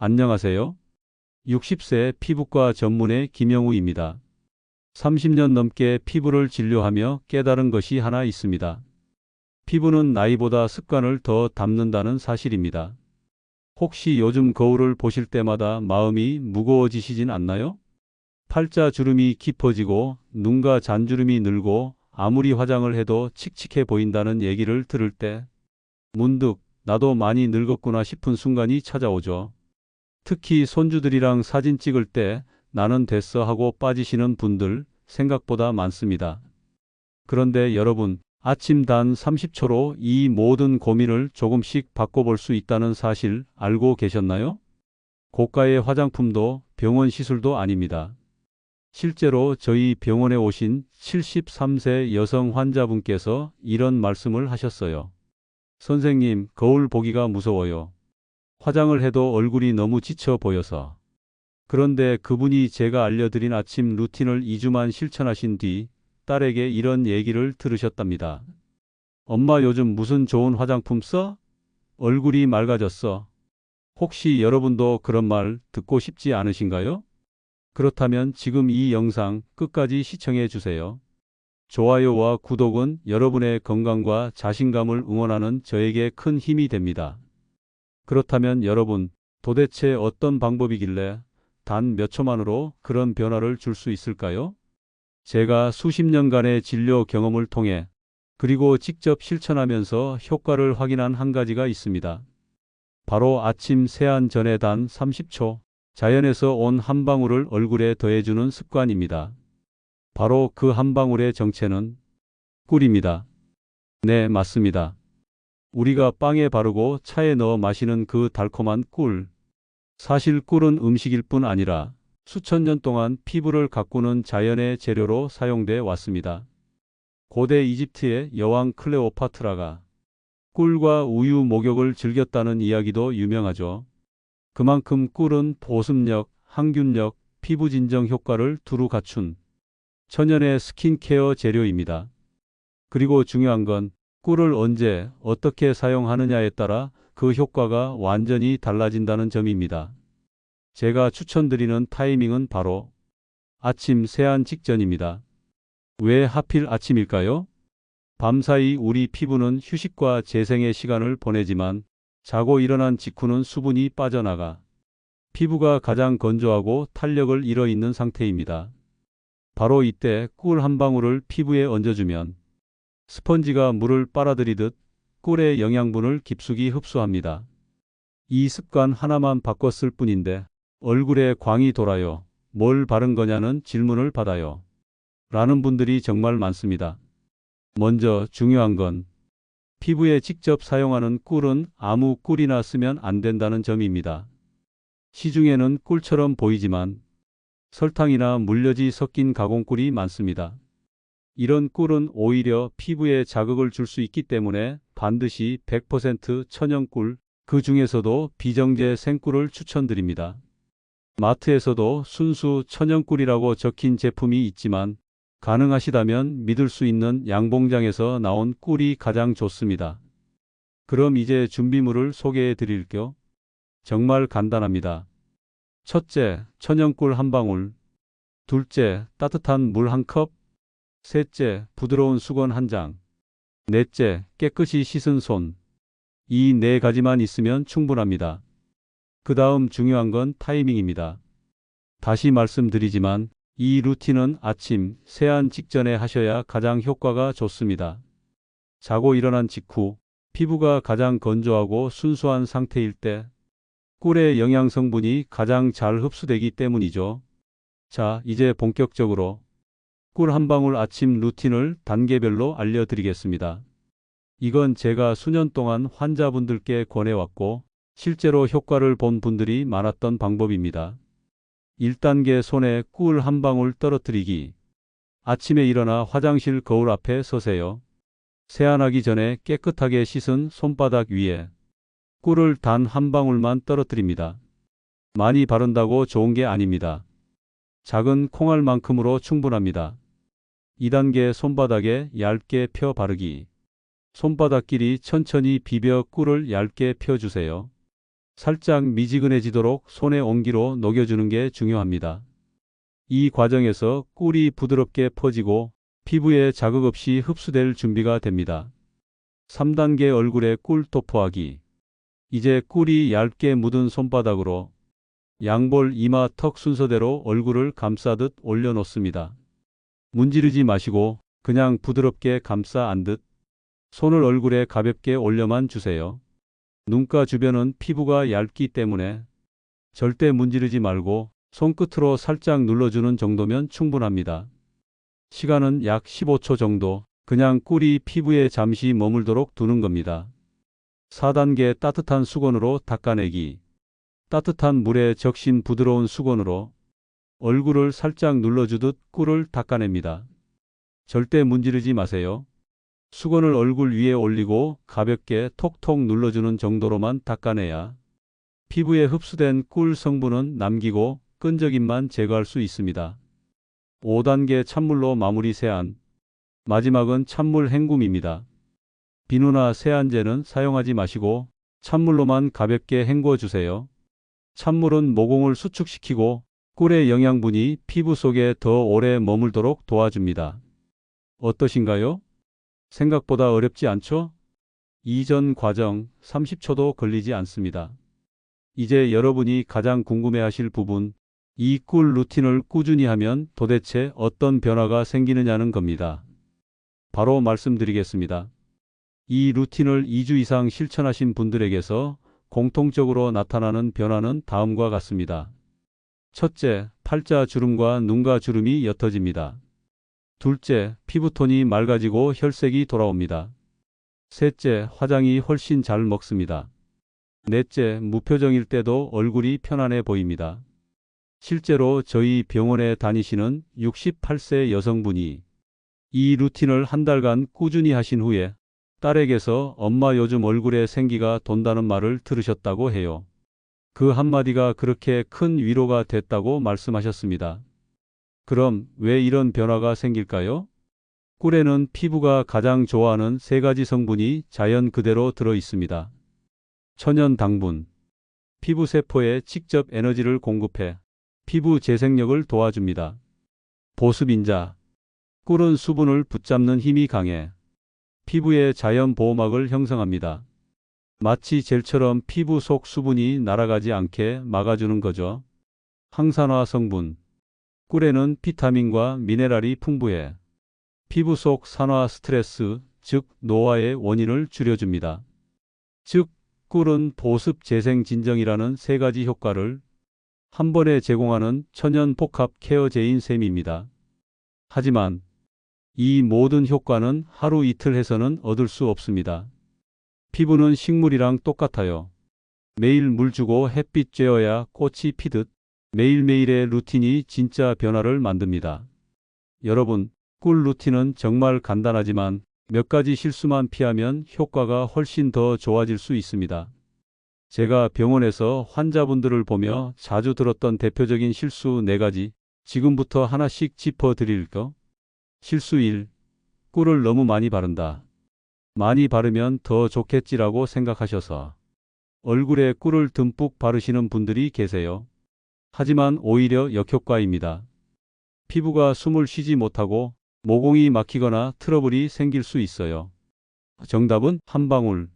안녕하세요. 60세 피부과 전문의 김영우입니다. 30년 넘게 피부를 진료하며 깨달은 것이 하나 있습니다. 피부는 나이보다 습관을 더 담는다는 사실입니다. 혹시 요즘 거울을 보실 때마다 마음이 무거워지시진 않나요? 팔자 주름이 깊어지고 눈가 잔주름이 늘고 아무리 화장을 해도 칙칙해 보인다는 얘기를 들을 때 문득 나도 많이 늙었구나 싶은 순간이 찾아오죠. 특히 손주들이랑 사진 찍을 때 나는 됐어 하고 빠지시는 분들 생각보다 많습니다. 그런데 여러분, 아침 단 30초로 이 모든 고민을 조금씩 바꿔볼 수 있다는 사실 알고 계셨나요? 고가의 화장품도 병원 시술도 아닙니다. 실제로 저희 병원에 오신 73세 여성 환자분께서 이런 말씀을 하셨어요. 선생님, 거울 보기가 무서워요. 화장을 해도 얼굴이 너무 지쳐 보여서. 그런데 그분이 제가 알려드린 아침 루틴을 2주만 실천하신 뒤 딸에게 이런 얘기를 들으셨답니다. 엄마 요즘 무슨 좋은 화장품 써? 얼굴이 맑아졌어. 혹시 여러분도 그런 말 듣고 싶지 않으신가요? 그렇다면 지금 이 영상 끝까지 시청해 주세요. 좋아요와 구독은 여러분의 건강과 자신감을 응원하는 저에게 큰 힘이 됩니다. 그렇다면 여러분, 도대체 어떤 방법이길래 단 몇 초만으로 그런 변화를 줄 수 있을까요? 제가 수십 년간의 진료 경험을 통해 그리고 직접 실천하면서 효과를 확인한 한 가지가 있습니다. 바로 아침 세안 전에 단 30초 자연에서 온 한 방울을 얼굴에 더해주는 습관입니다. 바로 그 한 방울의 정체는 꿀입니다. 네, 맞습니다. 우리가 빵에 바르고 차에 넣어 마시는 그 달콤한 꿀. 사실 꿀은 음식일 뿐 아니라 수천 년 동안 피부를 가꾸는 자연의 재료로 사용돼 왔습니다. 고대 이집트의 여왕 클레오파트라가 꿀과 우유 목욕을 즐겼다는 이야기도 유명하죠. 그만큼 꿀은 보습력, 항균력, 피부 진정 효과를 두루 갖춘 천연의 스킨케어 재료입니다. 그리고 중요한 건 꿀을 언제 어떻게 사용하느냐에 따라 그 효과가 완전히 달라진다는 점입니다. 제가 추천드리는 타이밍은 바로 아침 세안 직전입니다. 왜 하필 아침일까요? 밤사이 우리 피부는 휴식과 재생의 시간을 보내지만 자고 일어난 직후는 수분이 빠져나가 피부가 가장 건조하고 탄력을 잃어있는 상태입니다. 바로 이때 꿀 한 방울을 피부에 얹어주면 스펀지가 물을 빨아들이듯 꿀의 영양분을 깊숙이 흡수합니다. 이 습관 하나만 바꿨을 뿐인데 얼굴에 광이 돌아요. 뭘 바른 거냐는 질문을 받아요. 라는 분들이 정말 많습니다. 먼저 중요한 건 피부에 직접 사용하는 꿀은 아무 꿀이나 쓰면 안 된다는 점입니다. 시중에는 꿀처럼 보이지만 설탕이나 물엿이 섞인 가공꿀이 많습니다. 이런 꿀은 오히려 피부에 자극을 줄 수 있기 때문에 반드시 100% 천연꿀, 그 중에서도 비정제 생꿀을 추천드립니다. 마트에서도 순수 천연꿀이라고 적힌 제품이 있지만 가능하시다면 믿을 수 있는 양봉장에서 나온 꿀이 가장 좋습니다. 그럼 이제 준비물을 소개해 드릴게요. 정말 간단합니다. 첫째, 천연꿀 한 방울. 둘째, 따뜻한 물 한 컵. 셋째, 부드러운 수건 한 장. 넷째, 깨끗이 씻은 손. 이 네 가지만 있으면 충분합니다. 그 다음 중요한 건 타이밍입니다. 다시 말씀드리지만 이 루틴은 아침 세안 직전에 하셔야 가장 효과가 좋습니다. 자고 일어난 직후 피부가 가장 건조하고 순수한 상태일 때 꿀의 영양 성분이 가장 잘 흡수되기 때문이죠. 자, 이제 본격적으로 꿀 한 방울 아침 루틴을 단계별로 알려드리겠습니다. 이건 제가 수년 동안 환자분들께 권해왔고 실제로 효과를 본 분들이 많았던 방법입니다. 1단계 손에 꿀 한 방울 떨어뜨리기. 아침에 일어나 화장실 거울 앞에 서세요. 세안하기 전에 깨끗하게 씻은 손바닥 위에 꿀을 단 한 방울만 떨어뜨립니다. 많이 바른다고 좋은 게 아닙니다. 작은 콩알만큼으로 충분합니다. 2단계 손바닥에 얇게 펴 바르기. 손바닥끼리 천천히 비벼 꿀을 얇게 펴주세요. 살짝 미지근해지도록 손의 온기로 녹여주는 게 중요합니다. 이 과정에서 꿀이 부드럽게 퍼지고 피부에 자극 없이 흡수될 준비가 됩니다. 3단계 얼굴에 꿀 도포하기. 이제 꿀이 얇게 묻은 손바닥으로 양볼, 이마, 턱 순서대로 얼굴을 감싸듯 올려놓습니다. 문지르지 마시고 그냥 부드럽게 감싸 안듯 손을 얼굴에 가볍게 올려만 주세요. 눈가 주변은 피부가 얇기 때문에 절대 문지르지 말고 손끝으로 살짝 눌러주는 정도면 충분합니다. 시간은 약 15초 정도 그냥 꿀이 피부에 잠시 머물도록 두는 겁니다. 4단계 따뜻한 수건으로 닦아내기. 따뜻한 물에 적신 부드러운 수건으로 얼굴을 살짝 눌러주듯 꿀을 닦아냅니다. 절대 문지르지 마세요. 수건을 얼굴 위에 올리고 가볍게 톡톡 눌러주는 정도로만 닦아내야 피부에 흡수된 꿀 성분은 남기고 끈적임만 제거할 수 있습니다. 5단계 찬물로 마무리 세안. 마지막은 찬물 헹굼입니다. 비누나 세안제는 사용하지 마시고 찬물로만 가볍게 헹궈 주세요. 찬물은 모공을 수축시키고 꿀의 영양분이 피부 속에 더 오래 머물도록 도와줍니다. 어떠신가요? 생각보다 어렵지 않죠? 이전 과정 30초도 걸리지 않습니다. 이제 여러분이 가장 궁금해하실 부분, 이 꿀 루틴을 꾸준히 하면 도대체 어떤 변화가 생기느냐는 겁니다. 바로 말씀드리겠습니다. 이 루틴을 2주 이상 실천하신 분들에게서 공통적으로 나타나는 변화는 다음과 같습니다. 첫째, 팔자 주름과 눈가 주름이 옅어집니다. 둘째, 피부톤이 맑아지고 혈색이 돌아옵니다. 셋째, 화장이 훨씬 잘 먹습니다. 넷째, 무표정일 때도 얼굴이 편안해 보입니다. 실제로 저희 병원에 다니시는 68세 여성분이 이 루틴을 한 달간 꾸준히 하신 후에 딸에게서 엄마 요즘 얼굴에 생기가 돈다는 말을 들으셨다고 해요. 그 한마디가 그렇게 큰 위로가 됐다고 말씀하셨습니다. 그럼 왜 이런 변화가 생길까요? 꿀에는 피부가 가장 좋아하는 3가지 성분이 자연 그대로 들어 있습니다. 천연 당분. 피부 세포에 직접 에너지를 공급해 피부 재생력을 도와줍니다. 보습인자. 꿀은 수분을 붙잡는 힘이 강해 피부에 자연 보호막을 형성합니다. 마치 젤처럼 피부 속 수분이 날아가지 않게 막아주는 거죠. 항산화 성분. 꿀에는 비타민과 미네랄이 풍부해 피부 속 산화 스트레스, 즉 노화의 원인을 줄여줍니다. 즉, 꿀은 보습, 재생, 진정이라는 3가지 효과를 한 번에 제공하는 천연 복합 케어제인 셈입니다. 하지만 이 모든 효과는 하루 이틀 해서는 얻을 수 없습니다. 피부는 식물이랑 똑같아요. 매일 물 주고 햇빛 쬐어야 꽃이 피듯 매일매일의 루틴이 진짜 변화를 만듭니다. 여러분, 꿀 루틴은 정말 간단하지만 몇 가지 실수만 피하면 효과가 훨씬 더 좋아질 수 있습니다. 제가 병원에서 환자분들을 보며 자주 들었던 대표적인 실수 4가지 지금부터 하나씩 짚어드릴게요. 실수 1. 꿀을 너무 많이 바른다. 많이 바르면 더 좋겠지라고 생각하셔서 얼굴에 꿀을 듬뿍 바르시는 분들이 계세요. 하지만 오히려 역효과입니다. 피부가 숨을 쉬지 못하고 모공이 막히거나 트러블이 생길 수 있어요. 정답은 한 방울.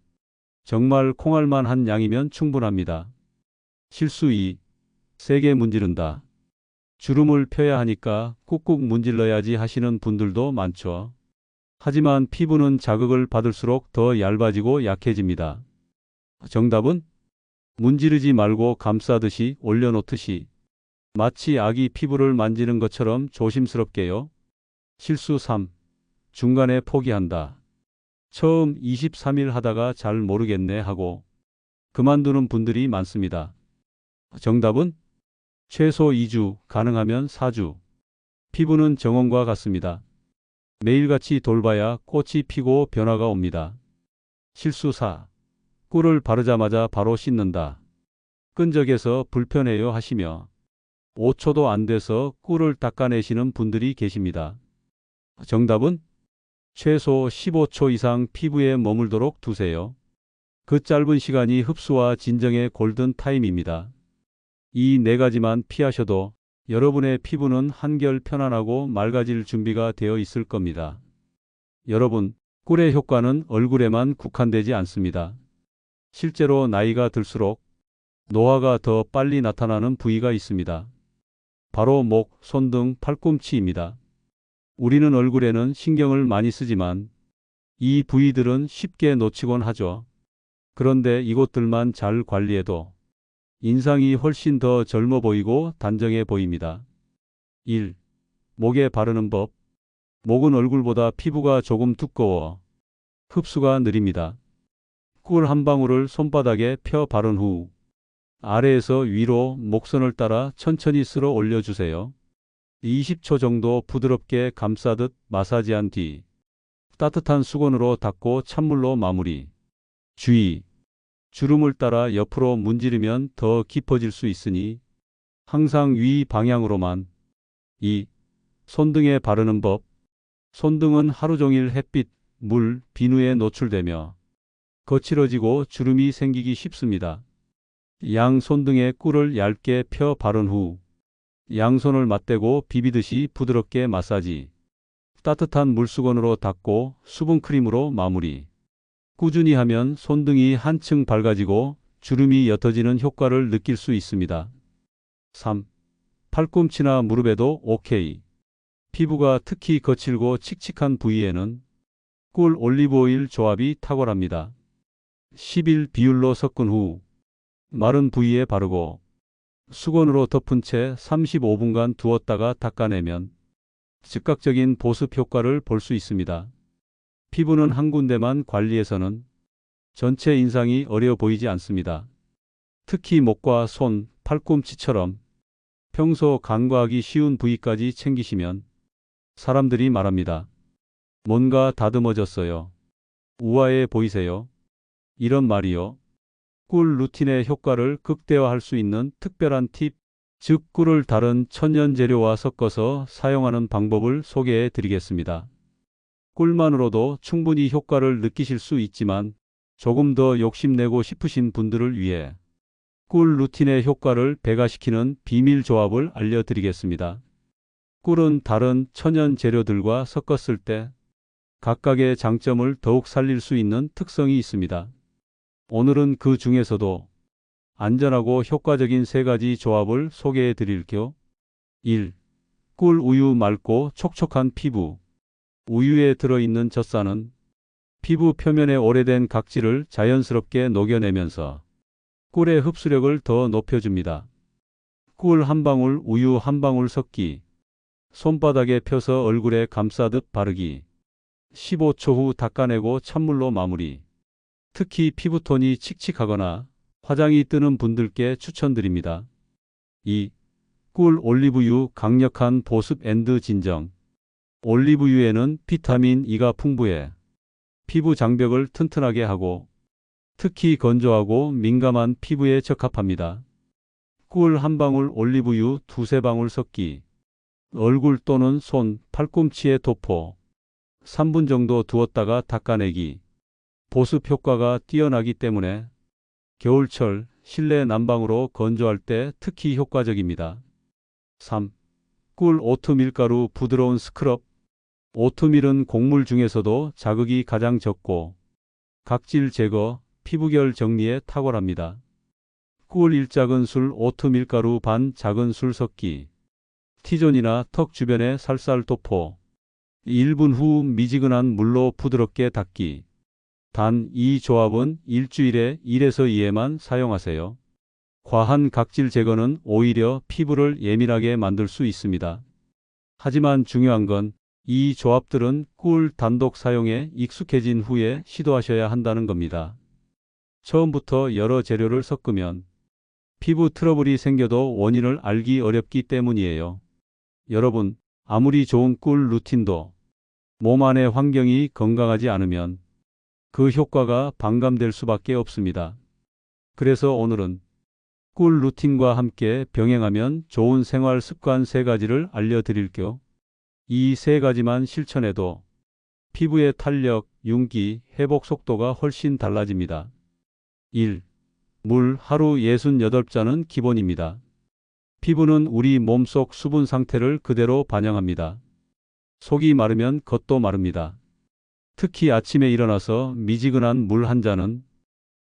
정말 콩알만 한 양이면 충분합니다. 실수 2. 세게 문지른다. 주름을 펴야 하니까 꾹꾹 문질러야지 하시는 분들도 많죠. 하지만 피부는 자극을 받을수록 더 얇아지고 약해집니다. 정답은 문지르지 말고 감싸듯이 올려놓듯이 마치 아기 피부를 만지는 것처럼 조심스럽게요. 실수 3. 중간에 포기한다. 처음 23일 하다가 잘 모르겠네 하고 그만두는 분들이 많습니다. 정답은 최소 2주, 가능하면 4주. 피부는 정원과 같습니다. 매일같이 돌봐야 꽃이 피고 변화가 옵니다. 실수 4. 꿀을 바르자마자 바로 씻는다. 끈적여서 불편해요 하시며 5초도 안 돼서 꿀을 닦아내시는 분들이 계십니다. 정답은 최소 15초 이상 피부에 머물도록 두세요. 그 짧은 시간이 흡수와 진정의 골든 타임입니다. 이 네 가지만 피하셔도 여러분의 피부는 한결 편안하고 맑아질 준비가 되어 있을 겁니다. 여러분, 꿀의 효과는 얼굴에만 국한되지 않습니다. 실제로 나이가 들수록 노화가 더 빨리 나타나는 부위가 있습니다. 바로 목, 손 등 팔꿈치입니다. 우리는 얼굴에는 신경을 많이 쓰지만 이 부위들은 쉽게 놓치곤 하죠. 그런데 이곳들만 잘 관리해도 인상이 훨씬 더 젊어 보이고 단정해 보입니다. 1. 목에 바르는 법. 목은 얼굴보다 피부가 조금 두꺼워 흡수가 느립니다. 꿀 한 방울을 손바닥에 펴 바른 후 아래에서 위로 목선을 따라 천천히 쓸어 올려주세요. 20초 정도 부드럽게 감싸듯 마사지한 뒤 따뜻한 수건으로 닦고 찬물로 마무리. 주의! 주름을 따라 옆으로 문지르면 더 깊어질 수 있으니 항상 위 방향으로만. 2. 손등에 바르는 법. 손등은 하루 종일 햇빛, 물, 비누에 노출되며 거칠어지고 주름이 생기기 쉽습니다. 양 손등에 꿀을 얇게 펴 바른 후 양손을 맞대고 비비듯이 부드럽게 마사지. 따뜻한 물수건으로 닦고 수분크림으로 마무리. 꾸준히 하면 손등이 한층 밝아지고 주름이 옅어지는 효과를 느낄 수 있습니다. 3. 팔꿈치나 무릎에도 오케이. 피부가 특히 거칠고 칙칙한 부위에는 꿀 올리브 오일 조합이 탁월합니다. 10일 비율로 섞은 후 마른 부위에 바르고 수건으로 덮은 채 35분간 두었다가 닦아내면 즉각적인 보습 효과를 볼 수 있습니다. 피부는 한 군데만 관리해서는 전체 인상이 어려 보이지 않습니다. 특히 목과 손, 팔꿈치처럼 평소 간과하기 쉬운 부위까지 챙기시면 사람들이 말합니다. 뭔가 다듬어졌어요. 우아해 보이세요. 이런 말이요. 꿀 루틴의 효과를 극대화할 수 있는 특별한 팁, 즉 꿀을 다른 천연 재료와 섞어서 사용하는 방법을 소개해 드리겠습니다. 꿀만으로도 충분히 효과를 느끼실 수 있지만 조금 더 욕심내고 싶으신 분들을 위해 꿀 루틴의 효과를 배가시키는 비밀 조합을 알려드리겠습니다. 꿀은 다른 천연 재료들과 섞었을 때 각각의 장점을 더욱 살릴 수 있는 특성이 있습니다. 오늘은 그 중에서도 안전하고 효과적인 세 가지 조합을 소개해 드릴게요. 1. 꿀 우유 맑고 촉촉한 피부. 우유에 들어있는 젖산은 피부 표면의 오래된 각질을 자연스럽게 녹여내면서 꿀의 흡수력을 더 높여줍니다. 꿀 한 방울, 우유 한 방울 섞기. 손바닥에 펴서 얼굴에 감싸듯 바르기. 15초 후 닦아내고 찬물로 마무리. 특히 피부톤이 칙칙하거나 화장이 뜨는 분들께 추천드립니다. 2. 꿀 올리브유 강력한 보습 앤드 진정. 올리브유에는 비타민 E가 풍부해 피부 장벽을 튼튼하게 하고 특히 건조하고 민감한 피부에 적합합니다. 꿀 한 방울 올리브유 두세 방울 섞기. 얼굴 또는 손, 팔꿈치에 도포. 3분 정도 두었다가 닦아내기. 보습 효과가 뛰어나기 때문에 겨울철 실내 난방으로 건조할 때 특히 효과적입니다. 3. 꿀 오트밀가루 부드러운 스크럽. 오트밀은 곡물 중에서도 자극이 가장 적고 각질 제거, 피부결 정리에 탁월합니다. 꿀 1작은술 오트밀가루 반 작은술 섞기. T존이나 턱 주변에 살살 도포. 1분 후 미지근한 물로 부드럽게 닦기. 단 이 조합은 일주일에 1에서 2회만 사용하세요. 과한 각질 제거는 오히려 피부를 예민하게 만들 수 있습니다. 하지만 중요한 건 이 조합들은 꿀 단독 사용에 익숙해진 후에 시도하셔야 한다는 겁니다. 처음부터 여러 재료를 섞으면 피부 트러블이 생겨도 원인을 알기 어렵기 때문이에요. 여러분, 아무리 좋은 꿀 루틴도 몸 안의 환경이 건강하지 않으면 그 효과가 반감될 수밖에 없습니다. 그래서 오늘은 꿀 루틴과 함께 병행하면 좋은 생활 습관 3가지를 알려드릴게요. 이 3가지만 실천해도 피부의 탄력, 윤기, 회복 속도가 훨씬 달라집니다. 1. 물 하루 68잔은 기본입니다. 피부는 우리 몸속 수분 상태를 그대로 반영합니다. 속이 마르면 겉도 마릅니다. 특히 아침에 일어나서 미지근한 물 한 잔은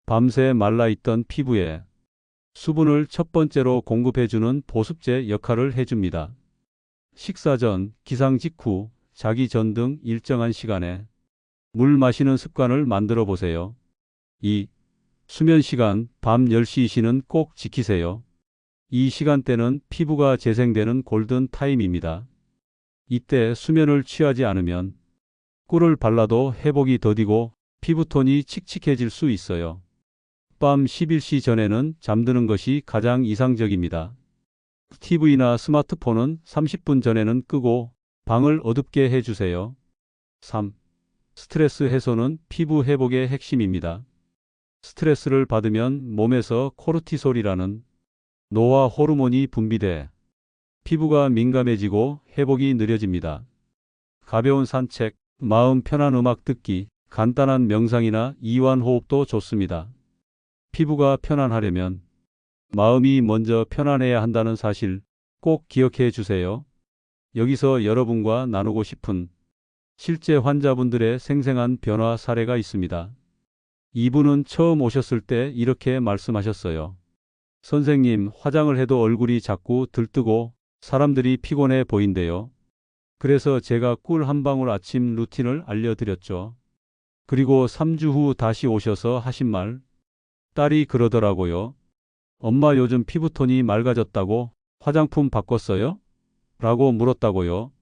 밤새 말라있던 피부에 수분을 첫 번째로 공급해주는 보습제 역할을 해줍니다. 식사 전, 기상 직후, 자기 전 등 일정한 시간에 물 마시는 습관을 만들어 보세요. 2. 수면 시간, 밤 10시 이시는 꼭 지키세요. 이 시간대는 피부가 재생되는 골든 타임입니다. 이때 수면을 취하지 않으면 꿀을 발라도 회복이 더디고 피부톤이 칙칙해질 수 있어요. 밤 11시 전에는 잠드는 것이 가장 이상적입니다. TV나 스마트폰은 30분 전에는 끄고 방을 어둡게 해주세요. 3. 스트레스 해소는 피부 회복의 핵심입니다. 스트레스를 받으면 몸에서 코르티솔이라는 노화 호르몬이 분비돼 피부가 민감해지고 회복이 느려집니다. 가벼운 산책, 마음 편한 음악 듣기, 간단한 명상이나 이완 호흡도 좋습니다. 피부가 편안하려면 마음이 먼저 편안해야 한다는 사실 꼭 기억해 주세요. 여기서 여러분과 나누고 싶은 실제 환자분들의 생생한 변화 사례가 있습니다. 이분은 처음 오셨을 때 이렇게 말씀하셨어요. 선생님, 화장을 해도 얼굴이 자꾸 들뜨고 사람들이 피곤해 보인대요. 그래서 제가 꿀 한 방울 아침 루틴을 알려드렸죠. 그리고 3주 후 다시 오셔서 하신 말, 딸이 그러더라고요. 엄마 요즘 피부톤이 맑아졌다고 화장품 바꿨어요? 라고 물었다고요.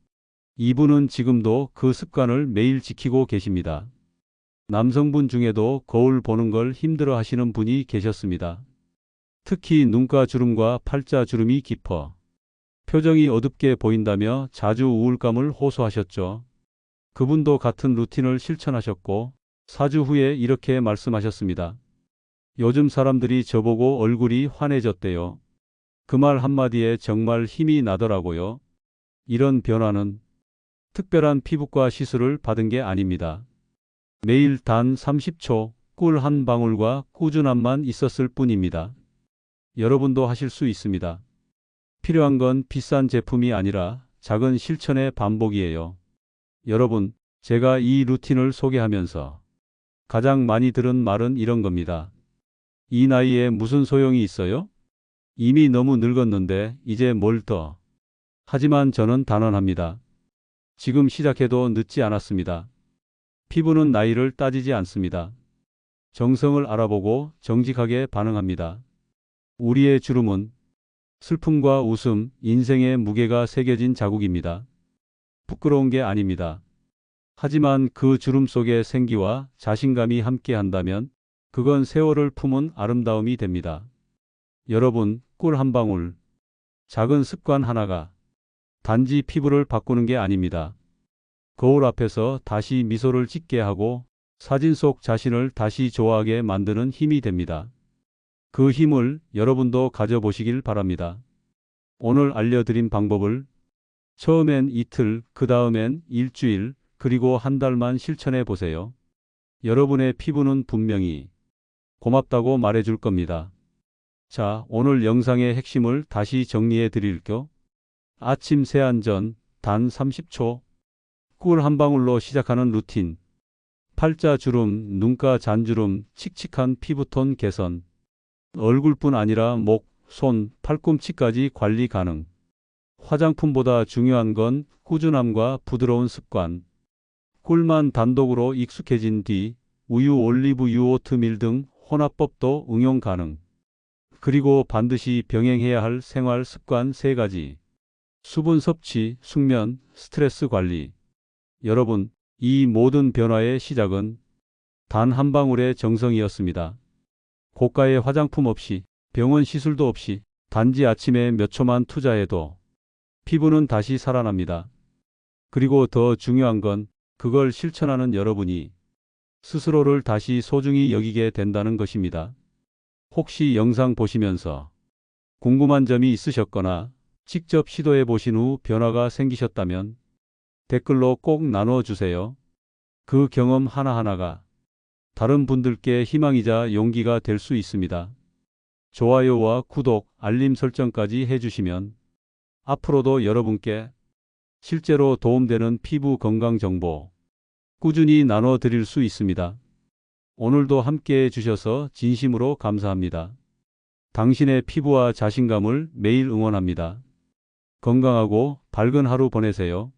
이분은 지금도 그 습관을 매일 지키고 계십니다. 남성분 중에도 거울 보는 걸 힘들어 하시는 분이 계셨습니다. 특히 눈가 주름과 팔자 주름이 깊어 표정이 어둡게 보인다며 자주 우울감을 호소하셨죠. 그분도 같은 루틴을 실천하셨고 4주 후에 이렇게 말씀하셨습니다. 요즘 사람들이 저보고 얼굴이 환해졌대요. 그 말 한마디에 정말 힘이 나더라고요. 이런 변화는 특별한 피부과 시술을 받은 게 아닙니다. 매일 단 30초 꿀 한 방울과 꾸준함만 있었을 뿐입니다. 여러분도 하실 수 있습니다. 필요한 건 비싼 제품이 아니라 작은 실천의 반복이에요. 여러분, 제가 이 루틴을 소개하면서 가장 많이 들은 말은 이런 겁니다. 이 나이에 무슨 소용이 있어요? 이미 너무 늙었는데 이제 뭘 더. 하지만 저는 단언합니다. 지금 시작해도 늦지 않았습니다. 피부는 나이를 따지지 않습니다. 정성을 알아보고 정직하게 반응합니다. 우리의 주름은 슬픔과 웃음, 인생의 무게가 새겨진 자국입니다. 부끄러운 게 아닙니다. 하지만 그 주름 속에 생기와 자신감이 함께한다면 그건 세월을 품은 아름다움이 됩니다. 여러분, 꿀 한 방울, 작은 습관 하나가 단지 피부를 바꾸는 게 아닙니다. 거울 앞에서 다시 미소를 짓게 하고 사진 속 자신을 다시 좋아하게 만드는 힘이 됩니다. 그 힘을 여러분도 가져보시길 바랍니다. 오늘 알려드린 방법을 처음엔 이틀, 그 다음엔 일주일, 그리고 한 달만 실천해 보세요. 여러분의 피부는 분명히 고맙다고 말해줄 겁니다. 자, 오늘 영상의 핵심을 다시 정리해 드릴게요. 아침 세안 전 단 30초 꿀 한 방울로 시작하는 루틴. 팔자 주름, 눈가 잔주름, 칙칙한 피부톤 개선. 얼굴뿐 아니라 목, 손, 팔꿈치까지 관리 가능. 화장품보다 중요한 건 꾸준함과 부드러운 습관. 꿀만 단독으로 익숙해진 뒤 우유, 올리브유, 오트밀 등 혼합법도 응용 가능. 그리고 반드시 병행해야 할 생활 습관 3가지. 수분 섭취, 숙면, 스트레스 관리. 여러분, 이 모든 변화의 시작은 단 한 방울의 정성이었습니다. 고가의 화장품 없이, 병원 시술도 없이, 단지 아침에 몇 초만 투자해도 피부는 다시 살아납니다. 그리고 더 중요한 건 그걸 실천하는 여러분이 스스로를 다시 소중히 여기게 된다는 것입니다. 혹시 영상 보시면서 궁금한 점이 있으셨거나 직접 시도해 보신 후 변화가 생기셨다면 댓글로 꼭 나누어 주세요. 그 경험 하나하나가 다른 분들께 희망이자 용기가 될 수 있습니다. 좋아요와 구독, 알림 설정까지 해주시면 앞으로도 여러분께 실제로 도움되는 피부 건강 정보 꾸준히 나눠 드릴 수 있습니다. 오늘도 함께 해주셔서 진심으로 감사합니다. 당신의 피부와 자신감을 매일 응원합니다. 건강하고 밝은 하루 보내세요.